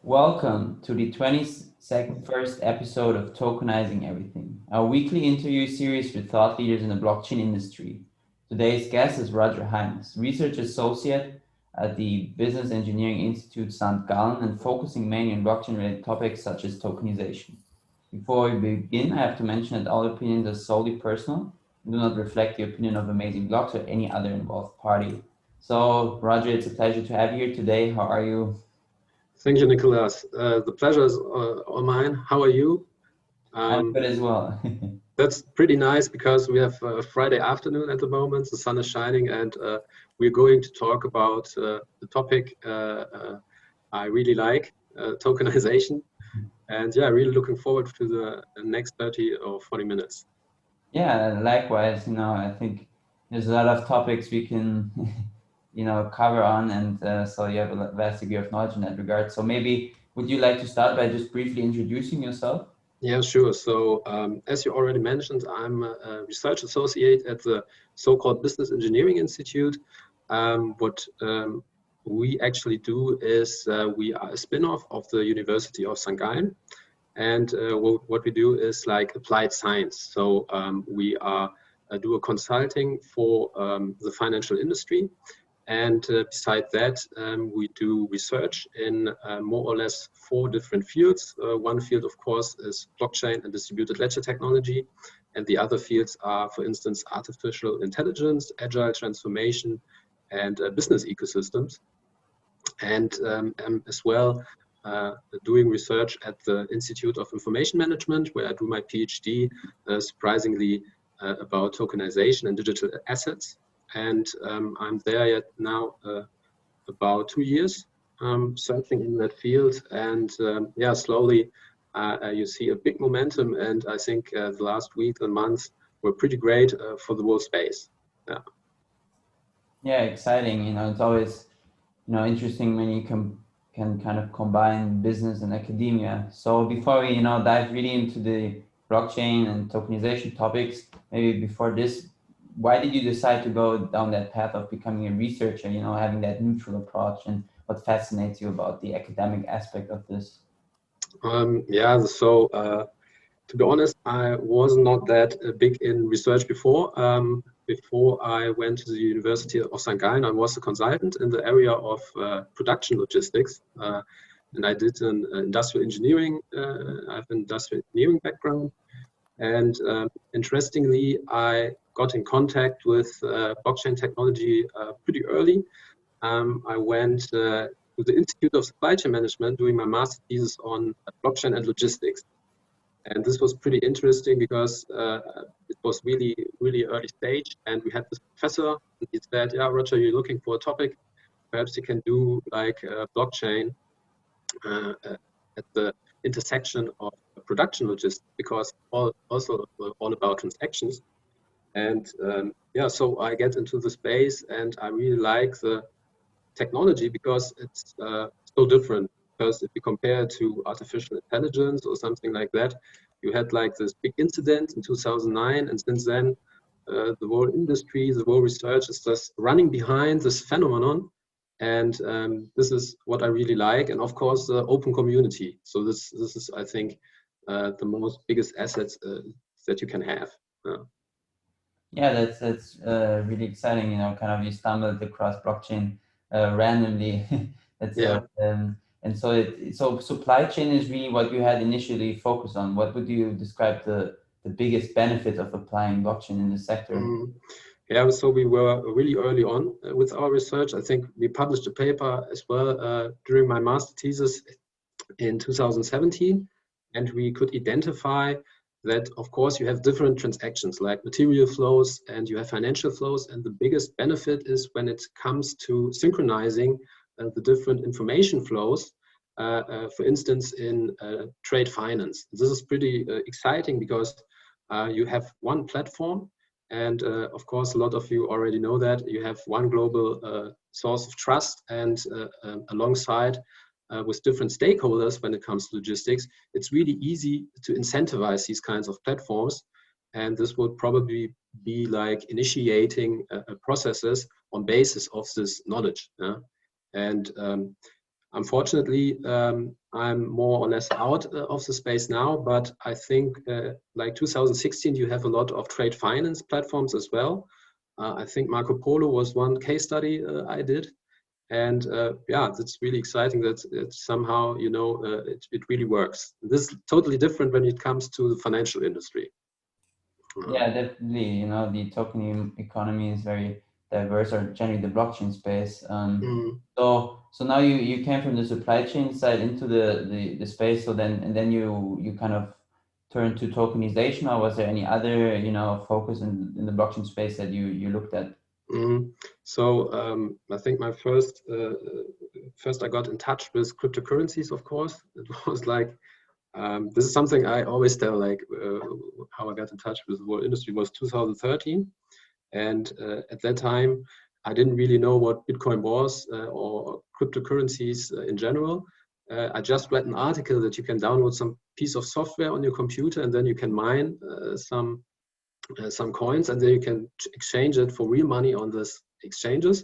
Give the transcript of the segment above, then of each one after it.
Welcome to the 21st episode of Tokenizing Everything, our weekly interview series with thought leaders in the blockchain industry. Today's guest is Roger Heines, research associate at the Business Engineering Institute St. Gallen and focusing mainly on blockchain-related topics such as tokenization. Before we begin, I have to mention that all opinions are solely personal and do not reflect the opinion of Amazing Blocks or any other involved party. So, Roger, it's a pleasure to have you here today. How are you? Thank you, Nicolas. The pleasure is all mine. How are you? I'm Um, good as well. that's pretty nice because we have Friday afternoon at the moment. The sun is shining, and we're going to talk about the topic I really like, tokenization. And yeah, really looking forward to the next 30 or 40 minutes. Yeah, likewise, I think there's a lot of topics we can, cover on, and so you have a vast degree of knowledge in that regard. So maybe would you like to start by just briefly introducing yourself? Yeah, sure. So as you already mentioned, I'm a research associate at the so-called Business Engineering Institute. What we actually do is we are a spin-off of the University of St. Gallen. And what we do is like applied science. So we are do a consulting for the financial industry. And beside that, we do research in more or less 4 different fields. One field, of course, is blockchain and distributed ledger technology. And the other fields are, for instance, artificial intelligence, agile transformation, and business ecosystems. And as well, doing research at the Institute of Information Management, where I do my PhD, surprisingly, about tokenization and digital assets. And I'm there yet now about 2 years, searching in that field. And yeah, slowly you see a big momentum. And I think the last week and months were pretty great for the whole space. Yeah. Yeah, exciting. It's always, interesting when you can kind of combine business and academia. So before we, dive really into the blockchain and tokenization topics, maybe before this, why did you decide to go down that path of becoming a researcher, having that neutral approach, and what fascinates you about the academic aspect of this? Yeah, so to be honest, I was not that big in research before. Before I went to the University of St. Gallen, I was a consultant in the area of production logistics. And I did an industrial engineering, I have an industrial engineering background. And interestingly, I got in contact with blockchain technology pretty early. I went to the Institute of Supply Chain Management doing my master thesis on blockchain and logistics. And this was pretty interesting because it was really, really early stage. And we had this professor, and he said, yeah, Roger, you're looking for a topic. Perhaps you can do like blockchain uh, at the intersection of production logistics, because also all about transactions. And yeah, so I get into the space and I really like the technology because it's so different. Because if you compare it to artificial intelligence or something like that, you had like this big incident in 2009, and since then, the whole industry, the whole research is just running behind this phenomenon. And this is what I really like, and of course, the open community. So this is, I think, the most biggest assets that you can have. Yeah, that's really exciting. Kind of you stumbled across blockchain randomly. That's Yeah. and so so supply chain is really what you had initially focused on. What would you describe the biggest benefit of applying blockchain in the sector? Mm. Yeah, so we were really early on with our research. I think we published a paper as well during my master thesis in 2017, and we could identify that, of course, you have different transactions like material flows and you have financial flows. And the biggest benefit is when it comes to synchronizing the different information flows, for instance, in trade finance. This is pretty exciting because you have one platform. And of course, a lot of you already know that you have one global source of trust, and alongside with different stakeholders when it comes to logistics, it's really easy to incentivize these kinds of platforms. And this would probably be like initiating processes on basis of this knowledge. Yeah? And Unfortunately, I'm more or less out of the space now, but I think like 2016, you have a lot of trade finance platforms as well. I think Marco Polo was one case study I did. And yeah, it's really exciting that it somehow, you know, it really works. This is totally different when it comes to the financial industry. Yeah, definitely. You know, the token economy is very diverse, or generally the blockchain space. So now you came from the supply chain side into the space. So then you kind of turned to tokenization, or was there any other, you know, focus in the blockchain space that you looked at? So I think my first I got in touch with cryptocurrencies. Of course, it was like this is something I always tell, like how I got in touch with the whole industry was 2013. And at that time, I didn't really know what Bitcoin was or cryptocurrencies in general. I just read an article that you can download some piece of software on your computer and then you can mine some coins and then you can exchange it for real money on these exchanges.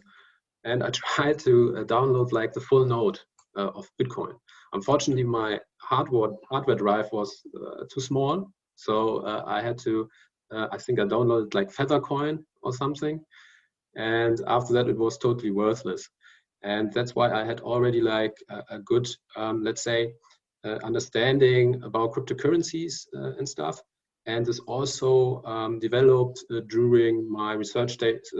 And I tried to download like the full node of Bitcoin. Unfortunately, my hardware drive was too small, so I had to. I think I downloaded like Feathercoin or something, and after that it was totally worthless. And that's why I had already like a good, let's say, understanding about cryptocurrencies and stuff. And this also developed during my research days,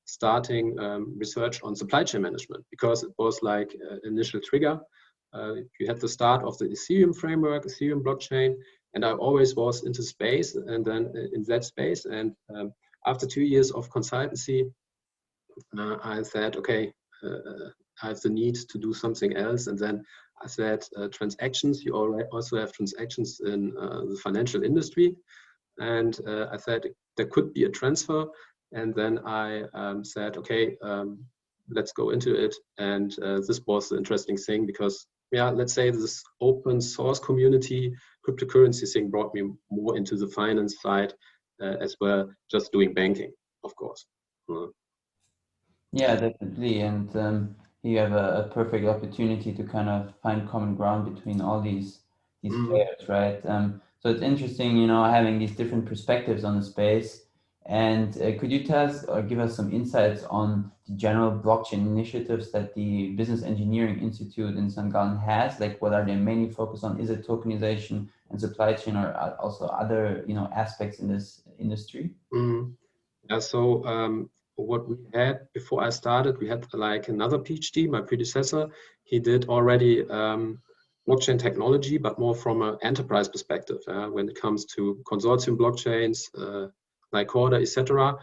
starting research on supply chain management, because it was like initial trigger. You had the start of the Ethereum framework, Ethereum blockchain, and I always was into space and then in that space. And after 2 years of consultancy, I said, okay, I have the need to do something else. And then I said, transactions, you also have transactions in the financial industry. And I said, there could be a transfer. And then I said, okay, let's go into it. And this was the interesting thing because, yeah, let's say this open source community, cryptocurrency thing brought me more into the finance side as well, just doing banking, of course. Yeah, definitely. And you have a perfect opportunity to kind of find common ground between all these players, right? So it's interesting, you know, having these different perspectives on the space. And could you tell us or give us some insights on the general blockchain initiatives that the Business Engineering Institute in St. Gallen has? Like, what are they mainly focused on? Is it tokenization and supply chain, or also other, you know, aspects in this industry? Yeah, so what we had before I started, we had like another PhD, my predecessor. He did already blockchain technology, but more from an enterprise perspective. When it comes to consortium blockchains, like Corda, etc.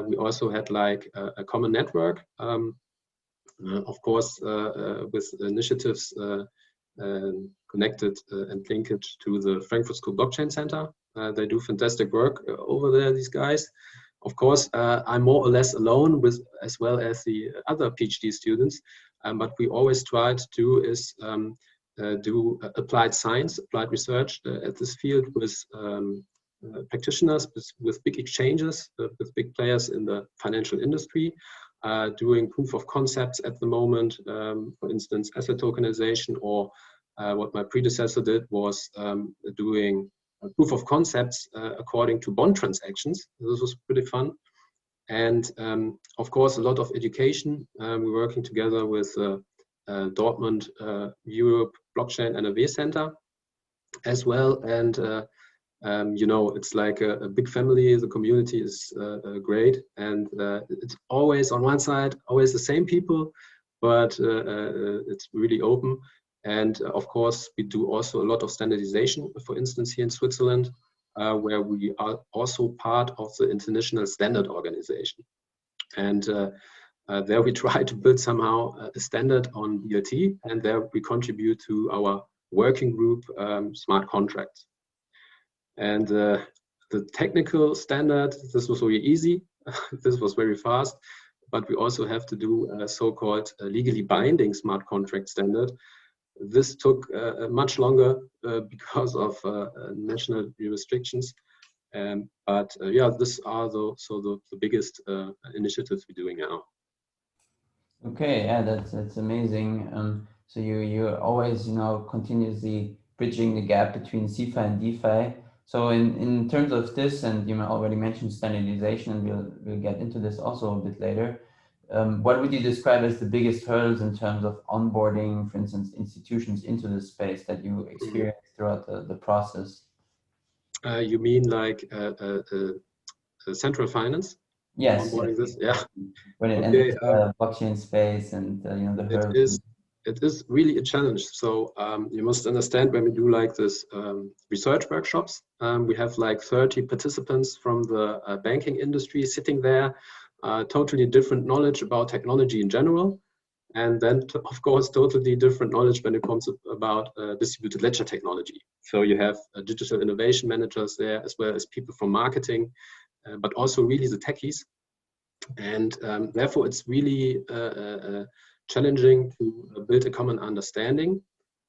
We also had like a common network. Of course, with initiatives connected and linked to the Frankfurt School Blockchain Center. They do fantastic work over there, these guys. Of course, I'm more or less alone with, as well as the other PhD students, but we always try to do is do applied science, applied research at this field with practitioners, with big exchanges, with big players in the financial industry, doing proof of concepts at the moment, for instance, asset tokenization, or what my predecessor did was doing proof of concepts according to bond transactions. This was pretty fun. And of course, a lot of education. We're working together with Dortmund Europe Blockchain NRW Center as well. And you know, it's like a big family. The community is great, and it's always on one side, always the same people, but it's really open. And of course, we do also a lot of standardization. For instance, here in Switzerland, where we are also part of the International Standard Organization, and there we try to build somehow a standard on DLT, and there we contribute to our working group, smart contracts. And the technical standard, this was very easy. This was very fast, but we also have to do a so-called legally binding smart contract standard. This took much longer because of national restrictions. But yeah, these are the biggest initiatives we're doing now. Okay, yeah, that's amazing. So you're always, continuously bridging the gap between CeFi and DeFi. So in terms of this, and you already mentioned standardization, and we'll get into this also a bit later. What would you describe as the biggest hurdles in terms of onboarding, for instance, institutions into this space that you experience throughout the process? You mean like central finance? Yes, yes, Onboarding this? Yeah. when it Okay. enters the blockchain space and the It hurdles. is it is really a challenge. So you must understand when we do like this research workshops, we have like 30 participants from the banking industry sitting there, totally different knowledge about technology in general. And then, of course, totally different knowledge when it comes about distributed ledger technology. So you have digital innovation managers there, as well as people from marketing, but also really the techies. And therefore, it's really challenging to build a common understanding.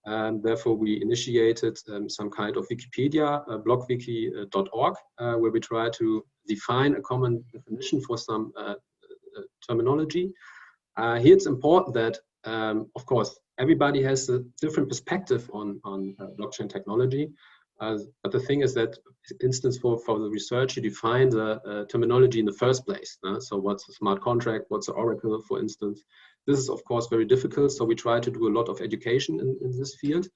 Therefore, we initiated some kind of Wikipedia, blockwiki.org, where we try to define a common definition for some terminology. Here it's important that, of course, everybody has a different perspective on blockchain technology. But the thing is that, for instance, for the research, you define the terminology in the first place. So what's a smart contract? What's an oracle, for instance? This is, of course, very difficult. So we try to do a lot of education in this field.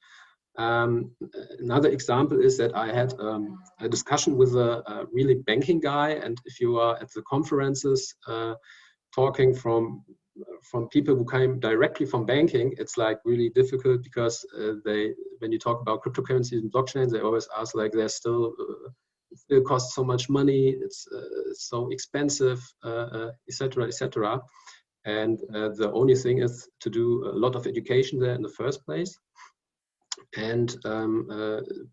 Another example is that I had a discussion with a really banking guy. And if you are at the conferences talking from people who came directly from banking, it's like really difficult because when you talk about cryptocurrencies and blockchains, they always ask like it still costs so much money, it's so expensive, etc., etc. And the only thing is to do a lot of education there in the first place. And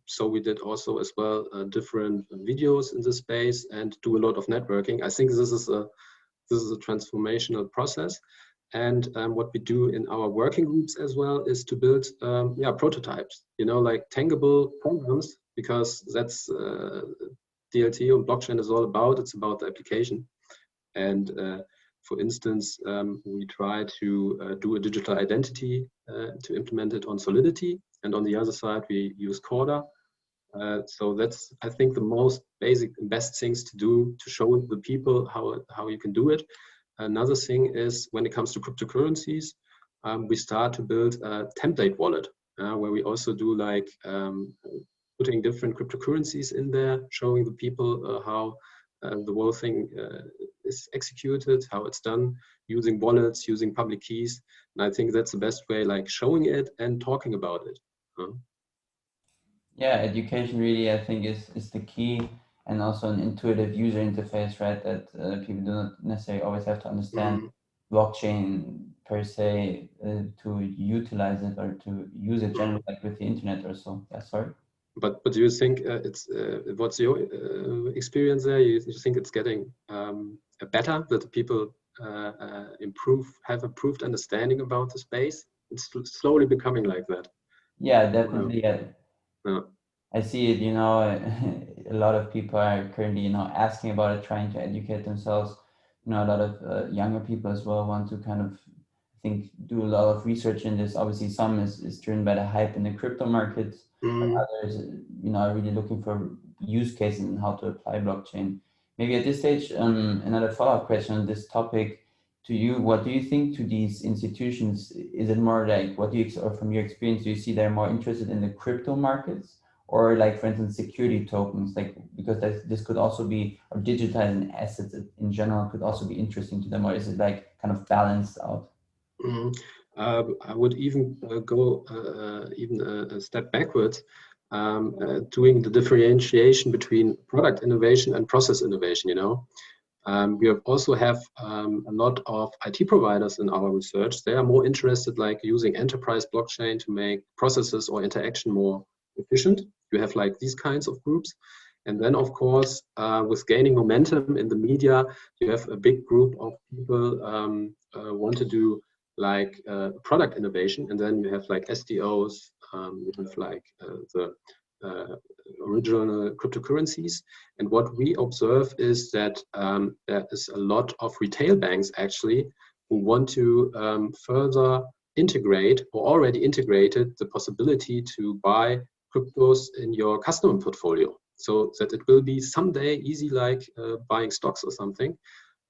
so we did also as well different videos in this space and do a lot of networking. I think this is a transformational process. And what we do in our working groups as well is to build prototypes, like tangible programs, because that's DLT and blockchain is all about. It's about the application. And for instance, we try to do a digital identity to implement it on Solidity. And on the other side, we use Corda. So that's, I think, the most basic and best things to do to show the people how you can do it. Another thing is when it comes to cryptocurrencies, we start to build a template wallet where we also do like putting different cryptocurrencies in there, showing the people how the whole thing is executed, how it's done, using wallets, using public keys. And I think that's the best way, like showing it and talking about it. Yeah, education really, I think, is the key, and also an intuitive user interface, right? That people do not necessarily always have to understand blockchain per se to utilize it or to use it generally, like with the internet or so. Yeah, sorry. But do you think it's what's your experience there? You think it's getting better, that the people have improved understanding about the space? It's slowly becoming like that. Yeah, definitely. Yeah. I see it, a lot of people are currently, asking about it, trying to educate themselves. A lot of younger people as well want to kind of, I think, do a lot of research in this. Obviously, some is driven by the hype in the crypto markets, but others, are really looking for use cases and how to apply blockchain. Maybe at this stage, another follow-up question on this topic to you. What do you think to these institutions? Is it more like, or from your experience, do you see they're more interested in the crypto markets? Or like, for instance, security tokens, like, because this could also be, or digitizing assets in general could also be interesting to them, or is it like kind of balanced out? I would even go even a step backwards, doing the differentiation between product innovation and process innovation. We also have a lot of IT providers in our research. They are more interested like using enterprise blockchain to make processes or interaction more efficient. You have like these kinds of groups. And then, of course, with gaining momentum in the media, you have a big group of people want to do like product innovation. And then you have like SDOs, you have like the original cryptocurrencies. And what we observe is that there is a lot of retail banks actually who want to further integrate or already integrated the possibility to buy cryptos in your customer portfolio, so that it will be someday easy, like buying stocks or something.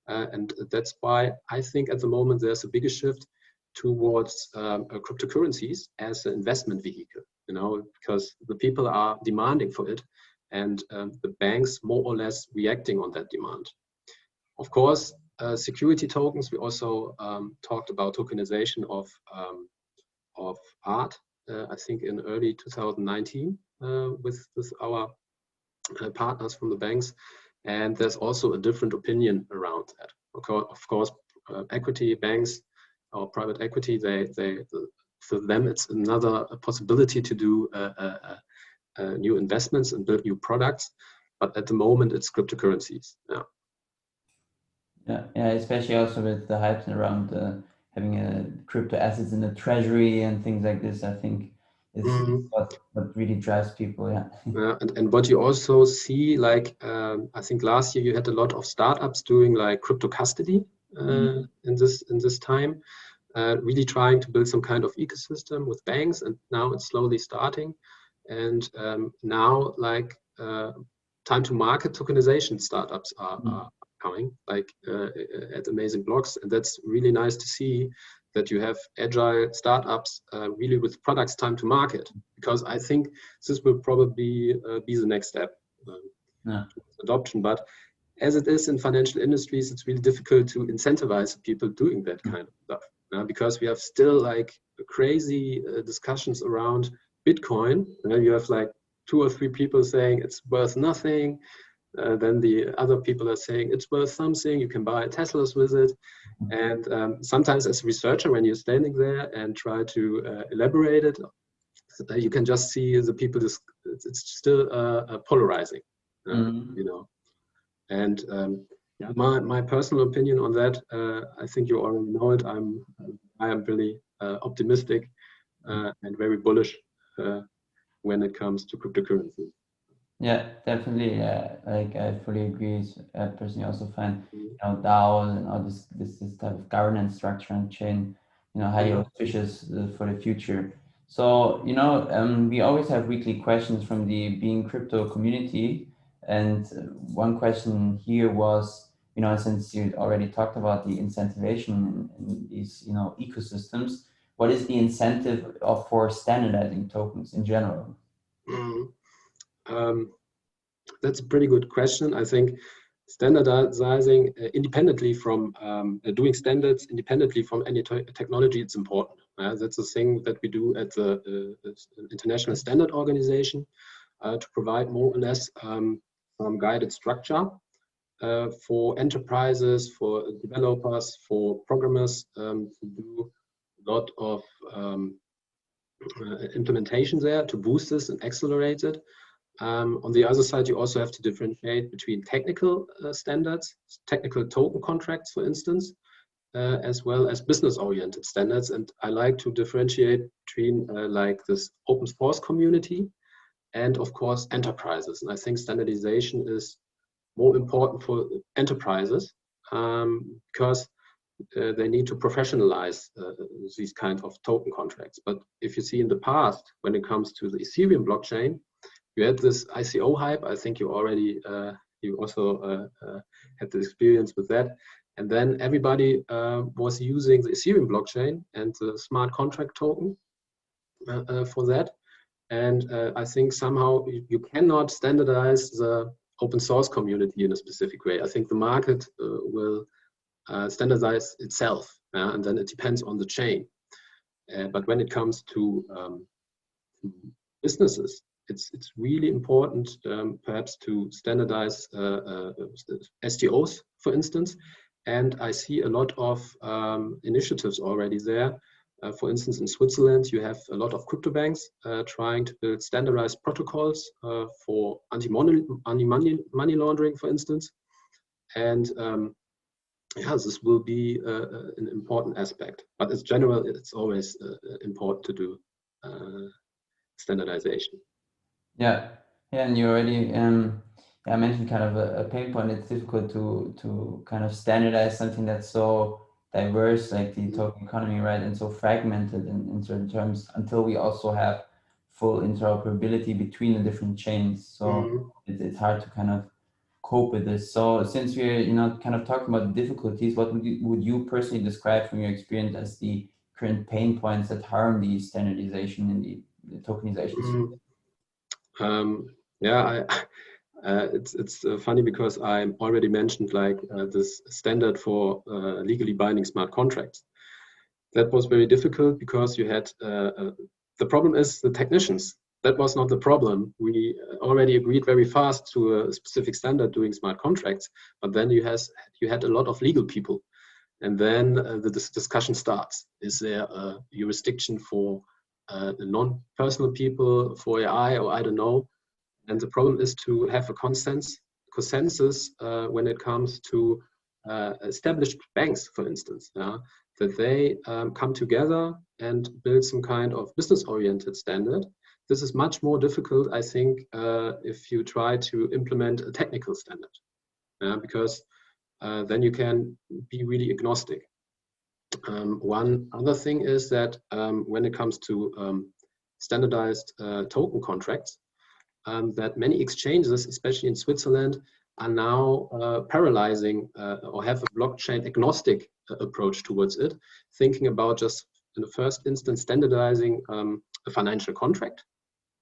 And that's why I think at the moment there's a bigger shift towards cryptocurrencies as an investment vehicle, because the people are demanding for it, and the banks more or less reacting on that demand. Of course, security tokens. We also talked about tokenization of art. I think in early 2019 with our partners from the banks, and there's also a different opinion around that. Of course, equity banks or private equity, for them it's another possibility to do new investments and build new products. But at the moment, it's cryptocurrencies. Yeah, especially also with the hypes around having crypto assets in the treasury and things like this. I think is what really drives people. Yeah. And what you also see, like I think last year you had a lot of startups doing like crypto custody in this time, really trying to build some kind of ecosystem with banks, and now it's slowly starting. And now, like time to market tokenization startups are coming, like at Amazing Blocks, and that's really nice to see that you have agile startups really with products time to market, because I think this will probably be the next step towards adoption. But as it is in financial industries, it's really difficult to incentivize people doing that kind of stuff, because we have still like crazy discussions around Bitcoin. You have like 2 or 3 people saying it's worth nothing. Then the other people are saying it's worth something. You can buy Teslas with it. And sometimes as a researcher, when you're standing there and try to elaborate it, you can just see the people, it's still polarizing, And my personal opinion on that, I think you already know it. I am really optimistic and very bullish when it comes to cryptocurrency. Yeah, definitely. Like I fully agree. I personally also find DAOs and all this type of governance structure on chain, highly auspicious for the future. So we always have weekly questions from the Being Crypto community, and one question here was, since you already talked about the incentivization in these ecosystems, what is the incentive for standardizing tokens in general? That's a pretty good question. I think standardizing independently from doing standards independently from any technology, it's important. That's a thing that we do at the International Standard Organization to provide more or less some guided structure for enterprises, for developers, for programmers to do a lot of implementation there to boost this and accelerate it. On the other side, you also have to differentiate between technical standards, technical token contracts, for instance, as well as business-oriented standards. And I like to differentiate between like this open source community and, of course, enterprises. And I think standardization is more important for enterprises because they need to professionalize these kind of token contracts. But if you see in the past, when it comes to the Ethereum blockchain, you had this ICO hype. I think you already, you also had the experience with that. And then everybody was using the Ethereum blockchain and the smart contract token for that. And I think somehow you cannot standardize the open source community in a specific way. I think the market will standardize itself, and then it depends on the chain. But when it comes to businesses, it's really important perhaps to standardize STOs, for instance. And I see a lot of initiatives already there. For instance, in Switzerland, you have a lot of crypto banks trying to build standardized protocols for anti-money laundering, for instance. And this will be an important aspect. But in general, it's always important to do standardization. Yeah, and you already mentioned kind of a pain point. It's difficult to kind of standardize something that's so diverse, like the token economy, right, and so fragmented in certain terms until we also have full interoperability between the different chains. So it's hard to kind of cope with this. So since we're kind of talking about the difficulties, what would you personally describe from your experience as the current pain points that harm the standardization in the tokenization space? Yeah, it's funny because I already mentioned like this standard for legally binding smart contracts. That was very difficult because you had the problem is the technicians. That was not the problem. We already agreed very fast to a specific standard doing smart contracts, but then you had a lot of legal people, and then the discussion starts. Is there a jurisdiction for the non-personal people, for AI, or I don't know? And the problem is to have a consensus when it comes to established banks, for instance, that they come together and build some kind of business-oriented standard. This is much more difficult, I think, if you try to implement a technical standard, because then you can be really agnostic. One other thing is that when it comes to standardized token contracts, that many exchanges, especially in Switzerland, are now parallelizing or have a blockchain agnostic approach towards it, thinking about just in the first instance standardizing a financial contract,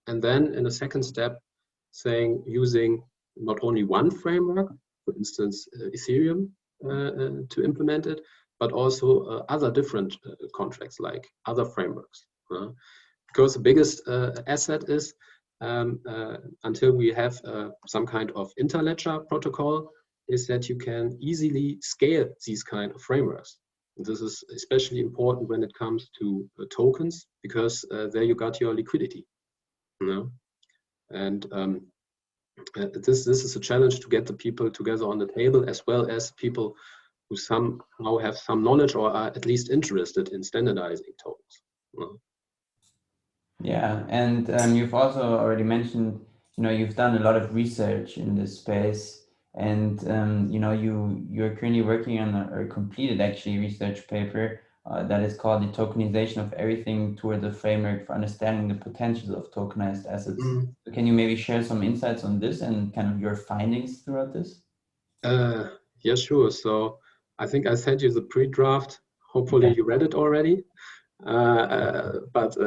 and then in a second step saying using not only one framework, for instance Ethereum, to implement it, but also other different contracts like other frameworks. Because the biggest asset is until we have some kind of interledger protocol, is that you can easily scale these kind of frameworks. This is especially important when it comes to tokens, because there you got your liquidity. And this is a challenge to get the people together on the table, as well as people who somehow have some knowledge or are at least interested in standardizing tokens. Yeah, and you've also already mentioned, you've done a lot of research in this space, and you're currently working on or completed actually research paper that is called the tokenization of everything towards a framework for understanding the potentials of tokenized assets. So can you maybe share some insights on this and kind of your findings throughout this? Yeah, sure. So I think I sent you the pre-draft. Hopefully you read it already. But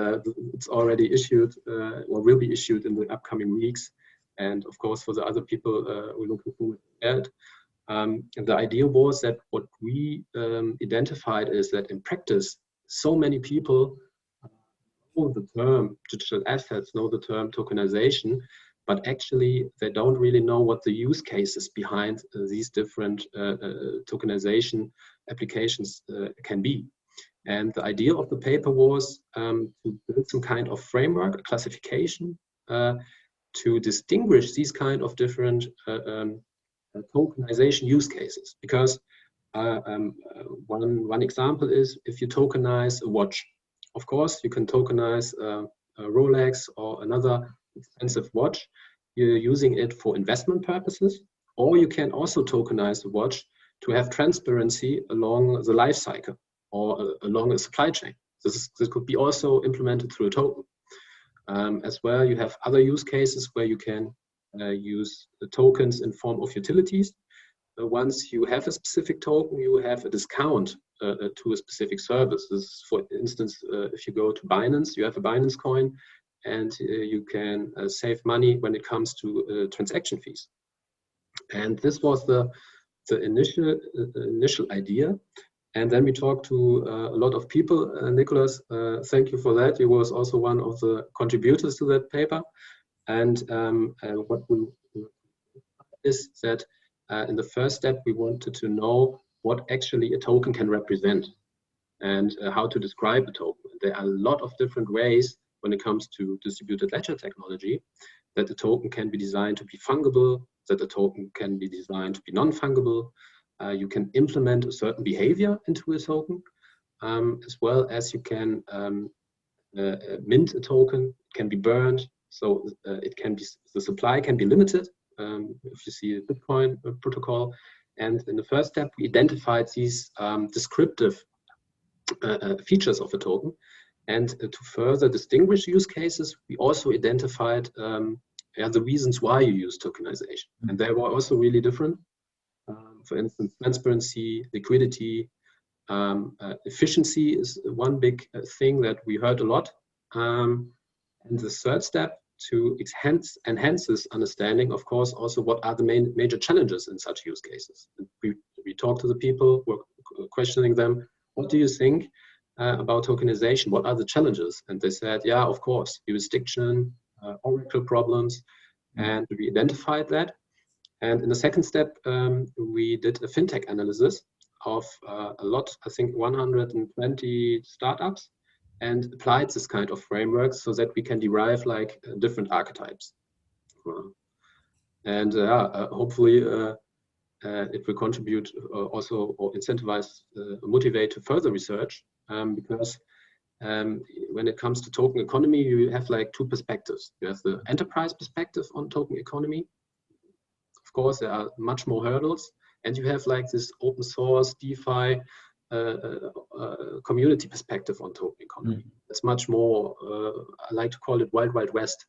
it's already issued or will be issued in the upcoming weeks. And of course, for the other people, we're looking forward to that. And the idea was that what we identified is that in practice, so many people know the term digital assets, know the term tokenization, but actually they don't really know what the use cases behind these different tokenization applications can be. And the idea of the paper was to build some kind of framework, a classification, to distinguish these kind of different tokenization use cases. Because one example is if you tokenize a watch. Of course, you can tokenize a Rolex or another expensive watch. You're using it for investment purposes, or you can also tokenize the watch to have transparency along the life cycle or along a supply chain. This could be also implemented through a token. As well, you have other use cases where you can use the tokens in form of utilities. Once you have a specific token, you have a discount to a specific service. This is, for instance, if you go to Binance, you have a Binance coin, and you can save money when it comes to transaction fees. And this was the initial idea. And then we talked to a lot of people. Nicolas, thank you for that. You was also one of the contributors to that paper. And what we is that in the first step, we wanted to know what actually a token can represent and how to describe a token. There are a lot of different ways when it comes to distributed ledger technology that the token can be designed to be fungible, that the token can be designed to be non-fungible. You can implement a certain behavior into a token, as well as you can mint a token, can be burned. So it can be, the supply can be limited. If you see a Bitcoin protocol, And in the first step, we identified these descriptive features of a token. And to further distinguish use cases, we also identified the reasons why you use tokenization. And they were also really different. For instance, transparency, liquidity, efficiency is one big thing that we heard a lot. And the third step, to enhance this understanding, of course, also what are the major challenges in such use cases. And we talked to the people, we're questioning them, what do you think about tokenization? What are the challenges? And they said, yeah, of course, jurisdiction, oracle problems, and we identified that. And in the second step, we did a fintech analysis of a lot, I think 120 startups, and applied this kind of framework so that we can derive like different archetypes. And hopefully it will contribute also or incentivize, motivate to further research, because when it comes to token economy, you have like two perspectives. You have the enterprise perspective on token economy. Of course, there are much more hurdles, and you have like this open source DeFi community perspective on token economy. It's much more, I like to call it Wild Wild West.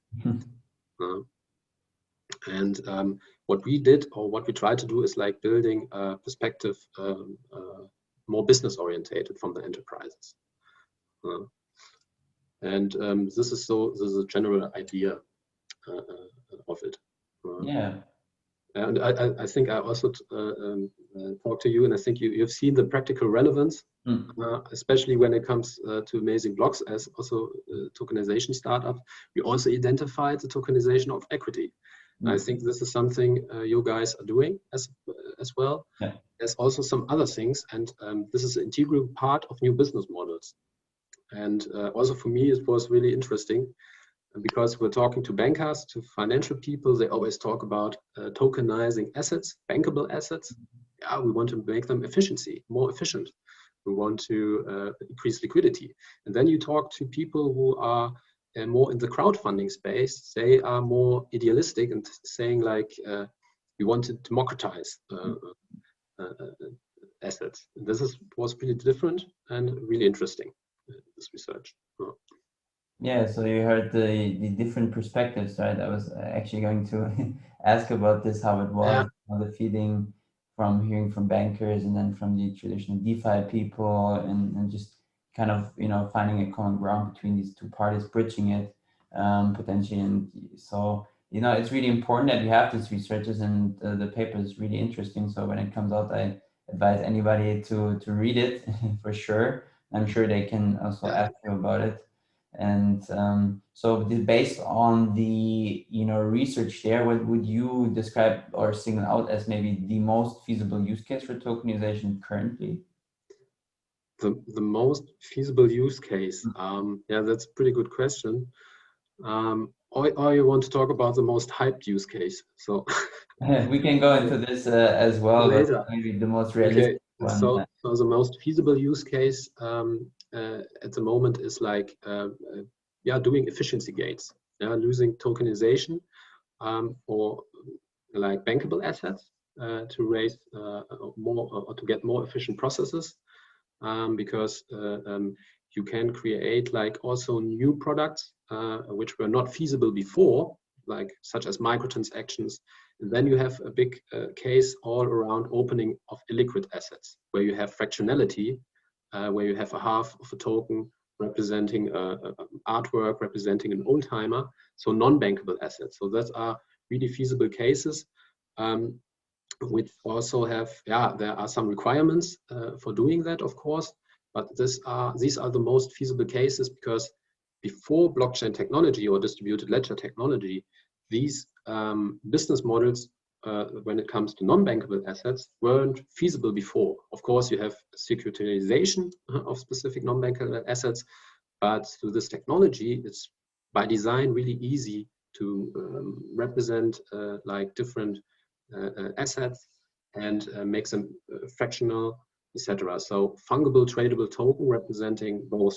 And what we did, or what we try to do, is like building a perspective more business orientated from the enterprises. And this is a general idea of it. Yeah. And I think I also talked to you, and I think you've seen the practical relevance, especially when it comes to amazing blocks as also tokenization startup. We also identified the tokenization of equity. I think this is something you guys are doing as well. Yeah. There's also some other things, and this is an integral part of new business models. And also for me, it was really interesting, because we're talking to bankers, to financial people. They always talk about tokenizing assets, bankable assets. Yeah, we want to make them more efficient. We want to increase liquidity. And then you talk to people who are more in the crowdfunding space. They are more idealistic and saying like, we want to democratize assets. And this was pretty different and really interesting, this research. Yeah, so you heard the different perspectives, right? I was actually going to ask about this, how it was, the feeding from hearing from bankers and then from the traditional DeFi people, and just kind of, finding a common ground between these two parties, bridging it potentially. And so, it's really important that we have these researches, and the paper is really interesting. So when it comes out, I advise anybody to read it for sure. I'm sure they can also ask you about it. And so based on the research there, what would you describe or single out as maybe the most feasible use case for tokenization currently? The most feasible use case? Yeah, that's a pretty good question. Or you want to talk about the most hyped use case? So we can go into this as well later. But maybe the most realistic one. So the most feasible use case at the moment is like doing efficiency gains, using tokenization for like bankable assets to raise more or to get more efficient processes, because you can create like also new products which were not feasible before, like such as microtransactions. And then you have a big case all around opening of illiquid assets, where you have fractionality, where you have a half of a token representing artwork, representing an old timer, so non-bankable assets. So that are really feasible cases, which also have, there are some requirements for doing that, of course, but these are the most feasible cases, because before blockchain technology or distributed ledger technology, these business models, when it comes to non-bankable assets, weren't feasible before. Of course, you have securitization of specific non-bankable assets, but through this technology, it's by design really easy to represent like different assets and make them fractional, etc. So fungible tradable token representing both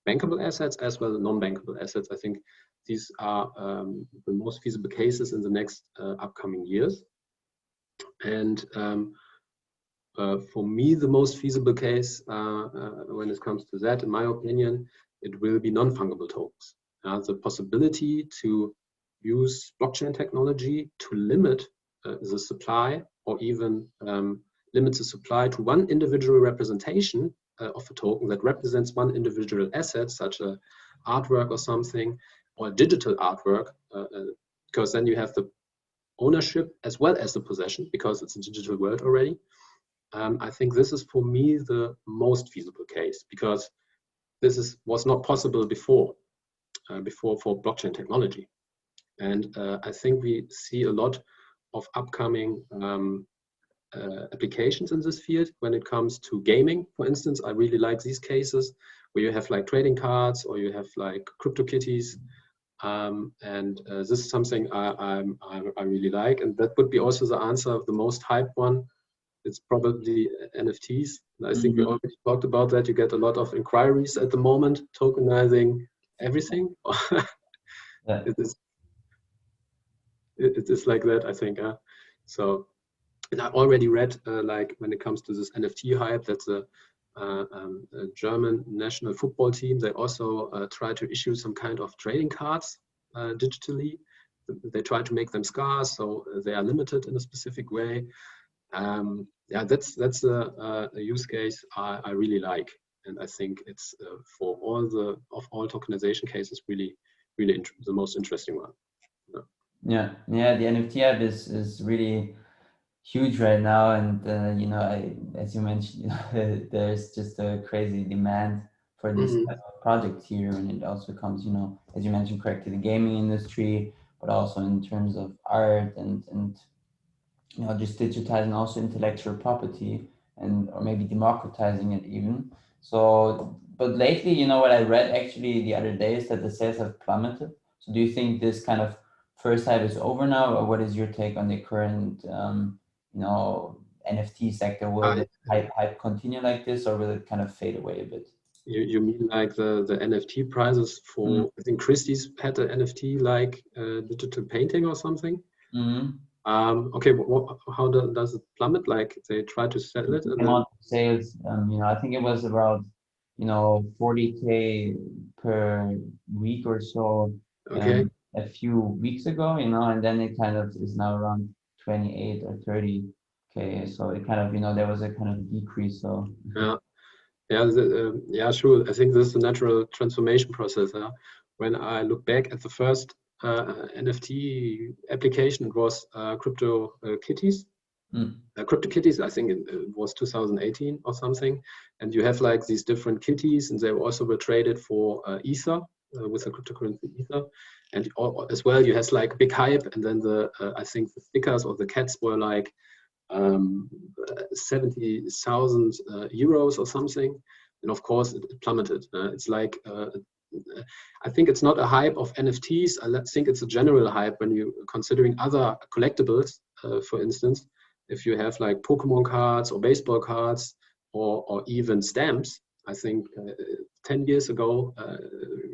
bankable assets as well as non-bankable assets. I think these are the most feasible cases in the next upcoming years. And for me, the most feasible case when it comes to that, in my opinion, it will be non-fungible tokens. The possibility to use blockchain technology to limit the supply, or even limit the supply to one individual representation of a token that represents one individual asset, such as artwork or something, or digital artwork, because then you have the ownership as well as the possession, because it's a digital world already. I think this is for me the most feasible case, because this was not possible before for blockchain technology. And I think we see a lot of upcoming applications in this field when it comes to gaming. For instance, I really like these cases where you have like trading cards, or you have like crypto kitties. And this is something I really like. And that would be also the answer of the most hyped one. It's probably NFTs. I think we already talked about that. You get a lot of inquiries at the moment, tokenizing everything. Yeah. It is like that, I think. So, and I already read, like when it comes to this NFT hype, that's a German national football team. They also try to issue some kind of trading cards digitally. They try to make them scarce, so they are limited in a specific way. Yeah, that's a use case I really like, and I think it's for all tokenization cases really the most interesting one. Yeah, the NFT app is really huge right now, and as you mentioned, there's just a crazy demand for this type of project here, and it also comes, as you mentioned correctly, the gaming industry, but also in terms of art and just digitizing also intellectual property, and or maybe democratizing it even. So, but lately, what I read actually the other day is that the sales have plummeted. So do you think this kind of first hype is over now, or what is your take on the current, NFT sector? Will the hype continue like this, or will it kind of fade away a bit? You mean like the NFT prices for, I think Christie's had an NFT like digital painting or something? Okay, how does it plummet? Like they try to sell it, and then sales, I think it was about 40K per week or so, okay, a few weeks ago, and then it kind of is now around 28 or 30K. So it kind of, there was a kind of decrease. So yeah, sure. I think this is a natural transformation process. When I look back at the first NFT application, it was crypto kitties. Crypto kitties, I think it was 2018 or something. And you have like these different kitties, and they also were traded for Ether, with the cryptocurrency Ether. And as well, you have like big hype, and then I think the stickers or the cats were like 70,000 euros or something. And of course, it plummeted. It's like, I think it's not a hype of NFTs. I think it's a general hype when you considering other collectibles, for instance. If you have like Pokemon cards or baseball cards, or even stamps, I think 10 years ago,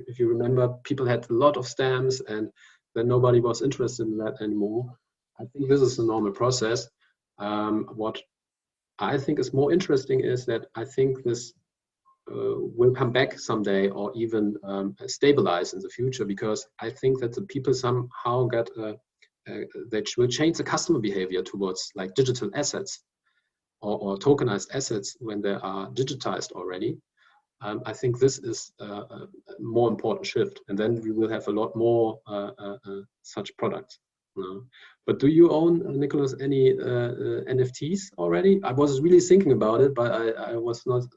if you remember, people had a lot of stamps, and then nobody was interested in that anymore. I think this is a normal process. What I think is more interesting is that I think this will come back someday, or even stabilize in the future, because I think that the people somehow get they will change the customer behavior towards like digital assets, or tokenized assets when they are digitized already. I think this is a more important shift, and then we will have a lot more such products. But do you own, Nicolas, any NFTs already? I was really thinking about it, but I was not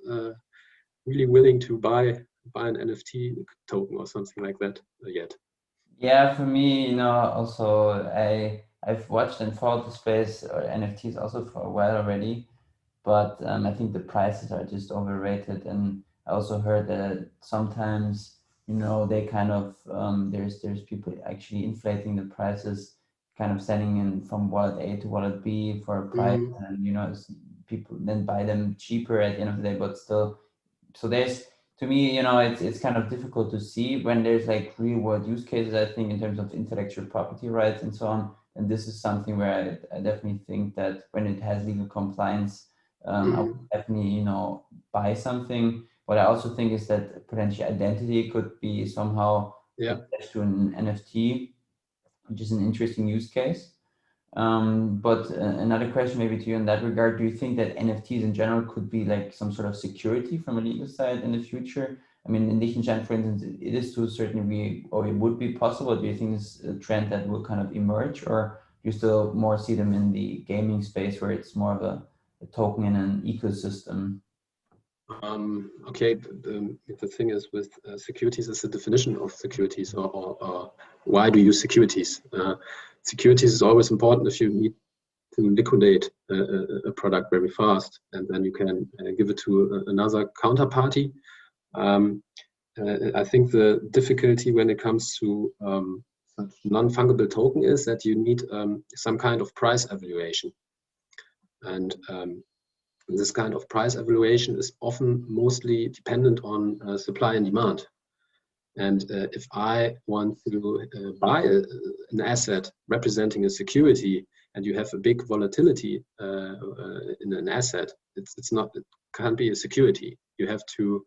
really willing to buy an NFT token or something like that yet. Yeah, for me, also I've watched and followed the space or NFTs also for a while already, but I think the prices are just overrated. And I also heard that sometimes, they kind of there's people actually inflating the prices, kind of sending in from wallet A to wallet B for a price, and people then buy them cheaper at the end of the day, but still. So there's, to me, it's kind of difficult to see when there's like real world use cases, I think, in terms of intellectual property rights and so on. And this is something where I definitely think that when it has legal compliance, I would definitely, buy something. What I also think is that potentially identity could be somehow attached to an NFT, which is an interesting use case. But another question maybe to you in that regard, do you think that NFTs in general could be like some sort of security from a legal side in the future? I mean, in Liechtenstein, for instance, it is to a certain degree, or it would be possible. Do you think it's a trend that will kind of emerge, or do you still more see them in the gaming space where it's more of a token in an ecosystem? Okay, the thing is with securities is the definition of securities, or why do you use securities? Securities is always important if you need to liquidate a product very fast, and then you can give it to another counterparty. I think the difficulty when it comes to such non-fungible token is that you need some kind of price evaluation. And this kind of price evaluation is often mostly dependent on supply and demand. And if I want to buy an asset representing a security, and you have a big volatility in an asset, it can't be a security. You have to.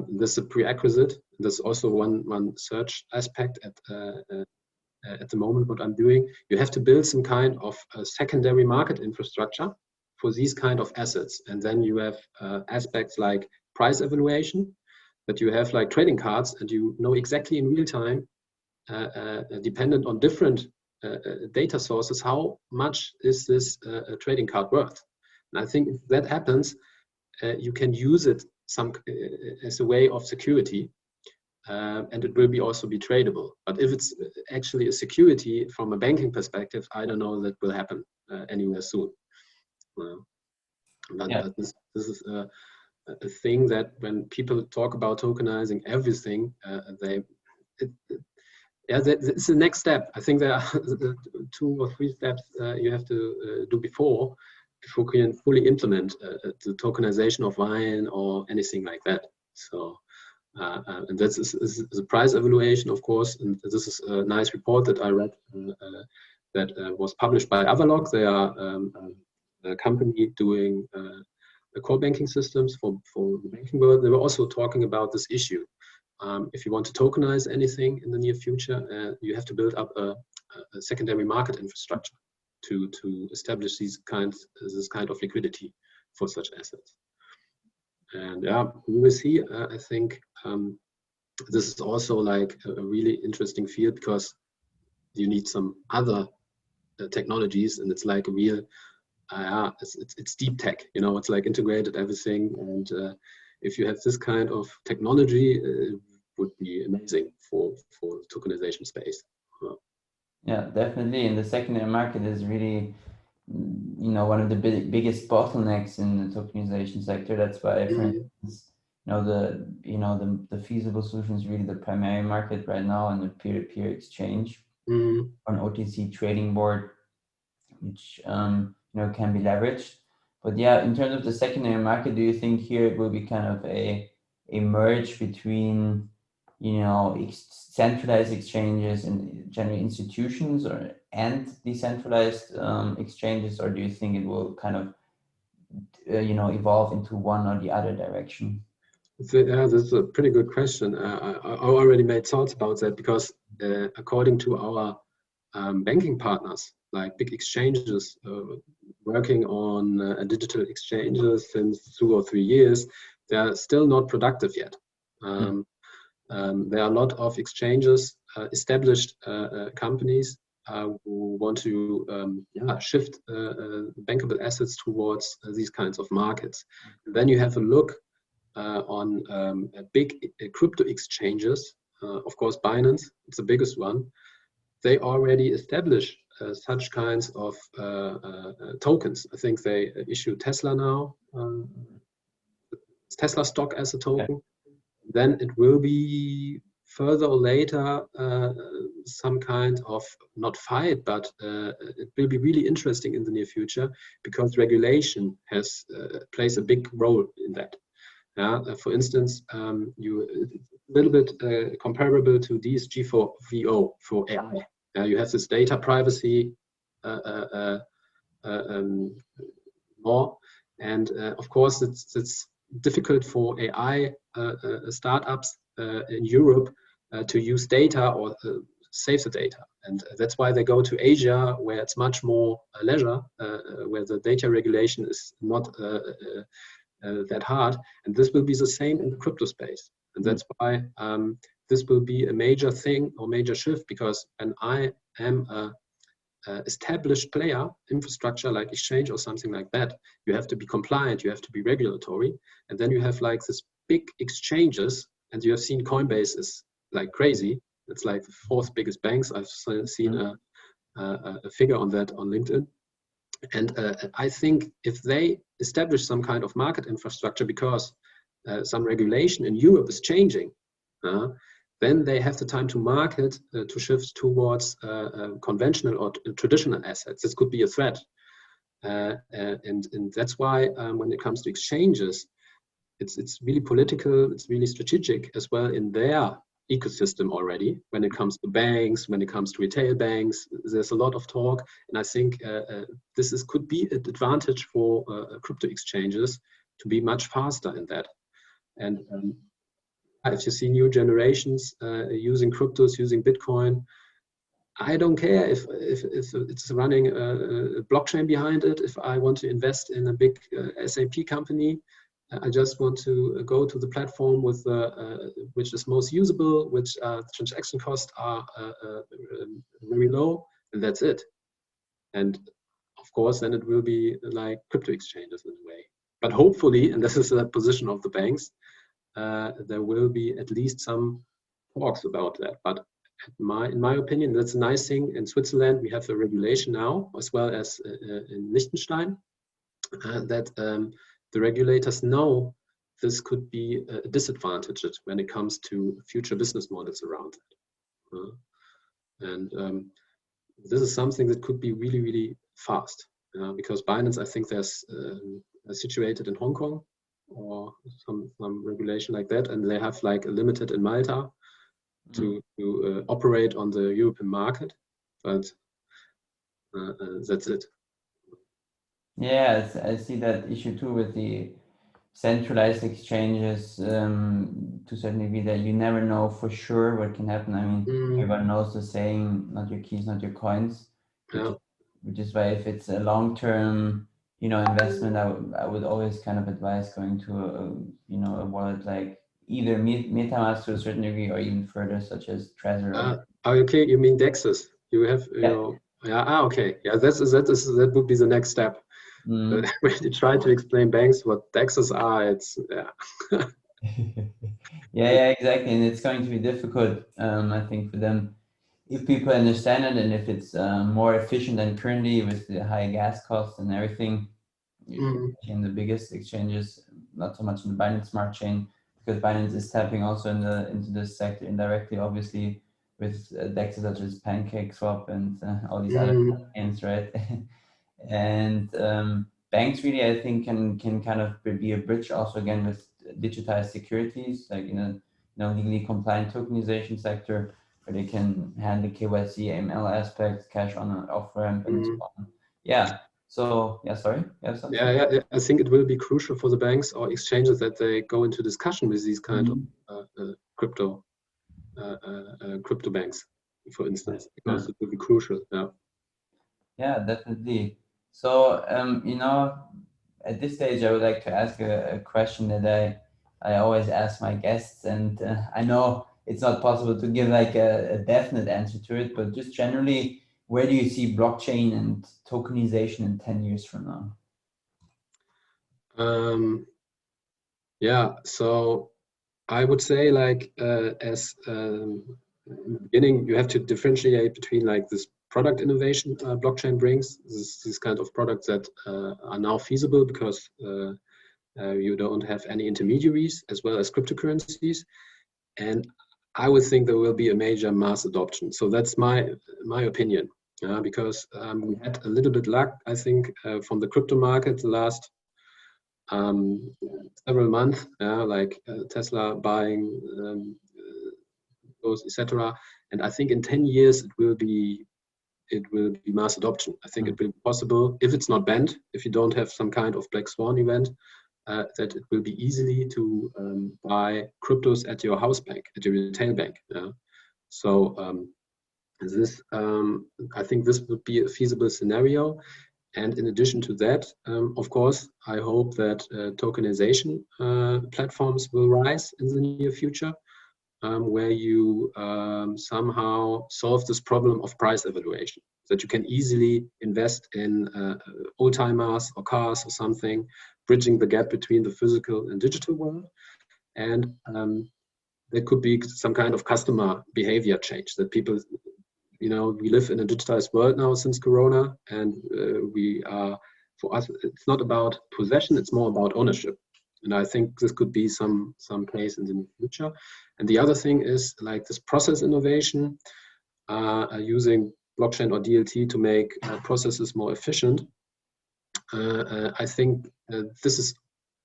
This is a prerequisite. There's also one search aspect at the moment. What I'm doing, you have to build some kind of secondary market infrastructure for these kind of assets, and then you have aspects like price evaluation, that you have like trading cards, and you know exactly in real time, dependent on different data sources, how much is this trading card worth. And I think if that happens, you can use it as a way of security, and it will also be tradable. But if it's actually a security from a banking perspective, I don't know that will happen anywhere soon. But this is a thing that when people talk about tokenizing everything, it's the next step. I think there are 2 or 3 steps you have to do before you can fully implement the tokenization of wine or anything like that. So, and that's is a price evaluation, of course. And this is a nice report that I read that was published by Avalok. They are a company doing core banking systems for the banking world. They were also talking about this issue. If you want to tokenize anything in the near future, you have to build up a secondary market infrastructure to establish this kind of liquidity for such assets. And yeah, we will see. I think this is also like a really interesting field, because you need some other technologies, and it's like a real it's deep tech, it's like integrated everything. And if you have this kind of technology, it would be amazing for the tokenization space. Yeah, definitely. And the secondary market is really, one of the biggest bottlenecks in the tokenization sector. That's why, for instance, the feasible solution is really the primary market right now, and the peer-to-peer exchange or an OTC trading board, which can be leveraged. But yeah, in terms of the secondary market, do you think here it will be kind of a merge between centralized exchanges and generally institutions and decentralized exchanges, or do you think it will kind of evolve into one or the other direction? Yeah, that's a pretty good question. I already made thoughts about that, because according to our banking partners, like big exchanges working on digital exchanges since 2 or 3 years, they are still not productive yet. There are a lot of exchanges, established companies who want to shift bankable assets towards these kinds of markets. And then you have a look on big crypto exchanges. Of course, Binance, it's the biggest one. They already established such kinds of tokens. I think they issue Tesla now, Tesla stock as a token. Then it will be further or later some kind of, not fight, but it will be really interesting in the near future, because regulation plays a big role in that. For instance, it's a little bit comparable to DSGVO for AI. You have this data privacy law, And of course, it's difficult for AI startups in Europe to use data or save the data. And that's why they go to Asia, where it's much more leisure, where the data regulation is not that hard. And this will be the same in the crypto space. And that's why this will be a major thing or major shift, because when I am a established player, infrastructure like exchange or something like that, you have to be compliant, you have to be regulatory. And then you have like this big exchanges, and you have seen Coinbase is like crazy. It's like the fourth biggest banks. I've seen a figure on that on LinkedIn. And I think if they establish some kind of market infrastructure, because some regulation in Europe is changing, then they have the time to market to shift towards conventional or traditional assets. This could be a threat. And that's why when it comes to exchanges, it's really political, it's really strategic as well in their ecosystem already. When it comes to banks, when it comes to retail banks, there's a lot of talk. And I think this could be an advantage for crypto exchanges to be much faster in that. And if you see new generations using cryptos, using Bitcoin, I don't care if it's running a blockchain behind it. If I want to invest in a big SAP company, I just want to go to the platform with which is most usable, which transaction costs are very low, and that's it. And of course, then it will be like crypto exchanges in a way. But hopefully, and this is the position of the banks, there will be at least some talks about that. But in my opinion, that's a nice thing. In Switzerland, we have a regulation now, as well as in Liechtenstein, that the regulators know this could be a disadvantage when it comes to future business models around it. And this is something that could be really, really fast, because Binance, I think, there's situated in Hong Kong or some regulation like that, and they have like a limited in Malta to operate on the European market, but that's it. Yeah, I see that issue too with the centralized exchanges to a certain degree, that you never know for sure what can happen. I mean, everyone knows the saying, not your keys, not your coins, which is why if it's a long-term, investment, I would always kind of advise going to a wallet like either MetaMask to a certain degree, or even further, such as Trezor. Okay, you mean DEXs? You have, okay, yeah, that would be the next step. When you try to explain banks what DEXs are, it's yeah, exactly, and it's going to be difficult, I think, for them, if people understand it, and if it's more efficient than currently with the high gas costs and everything. In the biggest exchanges, not so much in the Binance Smart Chain, because Binance is tapping also into this sector indirectly, obviously, with DEXs such as PancakeSwap and all these other chains, right? And banks really, I think, can kind of be a bridge also again with digitized securities, like in a legally compliant tokenization sector, where they can handle KYC, AML aspects, cash on and off ramp, and so on. Yeah. So yeah, sorry, you have something? Yeah. I think it will be crucial for the banks or exchanges that they go into discussion with these kind of crypto banks, for instance, because it will be crucial. Yeah, definitely. So at this stage, I would like to ask a question that I always ask my guests, and I know it's not possible to give like a definite answer to it, but just generally, where do you see blockchain and tokenization in 10 years from now? So I would say, like, as in the beginning, you have to differentiate between like this product innovation blockchain brings, these kind of products that are now feasible because you don't have any intermediaries, as well as cryptocurrencies. And I would think there will be a major mass adoption. So that's my opinion, because we had a little bit luck, I think, from the crypto market the last several months, like Tesla buying those, etc. And I think in 10 years it will be it will be mass adoption. I think it will be possible, if it's not banned, if you don't have some kind of black swan event, that it will be easily to buy cryptos at your house bank, at your retail bank. Yeah? So this, I think this would be a feasible scenario. And in addition to that, of course, I hope that tokenization platforms will rise in the near future, where you somehow solve this problem of price evaluation, that you can easily invest in old timers or cars or something, bridging the gap between the physical and digital world. And there could be some kind of customer behavior change, that people, you know, we live in a digitized world now since Corona, and we are, for us, it's not about possession, it's more about ownership. And I think this could be some case in the near future. And the other thing is like this process innovation, using blockchain or DLT to make processes more efficient. I think this is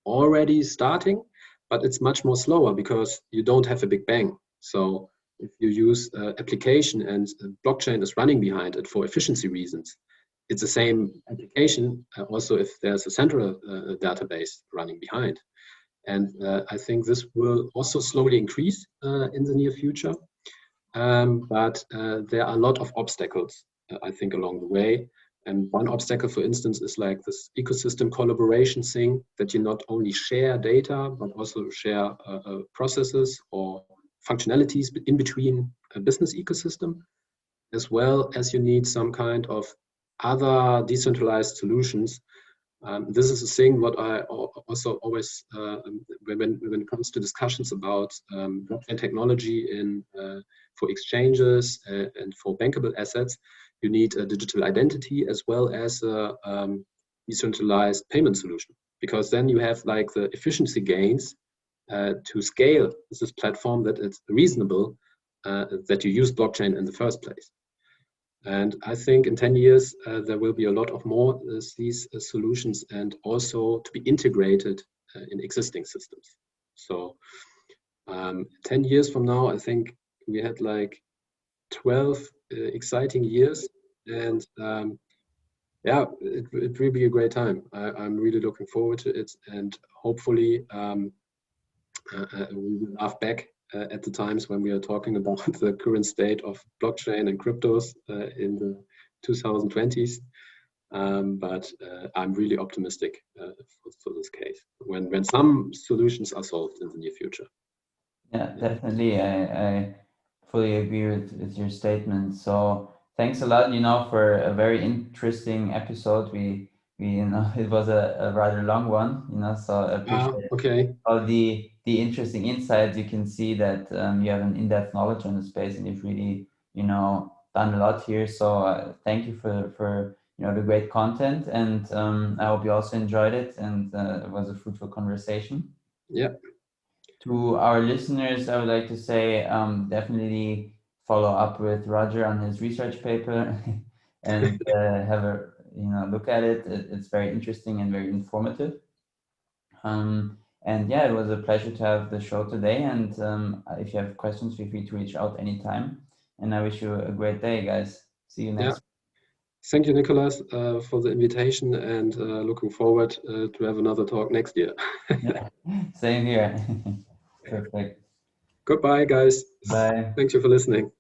already starting, but it's much more slower because you don't have a big bang. So if you use application and blockchain is running behind it for efficiency reasons, it's the same application also if there's a central database running behind. And I think this will also slowly increase in the near future. But there are a lot of obstacles, I think, along the way. And one obstacle, for instance, is like this ecosystem collaboration thing, that you not only share data, but also share processes or functionalities in between a business ecosystem, as well as you need some kind of other decentralized solutions. This is a thing what I also always, when it comes to discussions about blockchain technology for exchanges and for bankable assets, you need a digital identity as well as a decentralized payment solution, because then you have like the efficiency gains to scale this platform, that it's reasonable that you use blockchain in the first place. And I think in 10 years, there will be a lot of more these solutions, and also to be integrated in existing systems. So 10 years from now, I think we had like 12 exciting years, and yeah, it will be a great time. I'm really looking forward to it, and hopefully we will laugh back at the times when we are talking about the current state of blockchain and cryptos in the 2020s. But I'm really optimistic for this case, when some solutions are solved in the near future. Yeah, definitely. I fully agree with your statement. So thanks a lot, for a very interesting episode. We it was a rather long one, so I appreciate all the interesting insights. You can see that you have an in-depth knowledge on the space, and you've really, done a lot here. So thank you for the great content, and I hope you also enjoyed it, and it was a fruitful conversation. Yeah. To our listeners, I would like to say definitely follow up with Roger on his research paper and have a look at it. It's very interesting and very informative. And yeah, it was a pleasure to have the show today. And if you have questions, feel free to reach out anytime. And I wish you a great day, guys. See you next. Thank you, Nicolas, for the invitation, and looking forward to have another talk next year. Yeah, same here. Perfect. Goodbye, guys. Bye. Thank you for listening.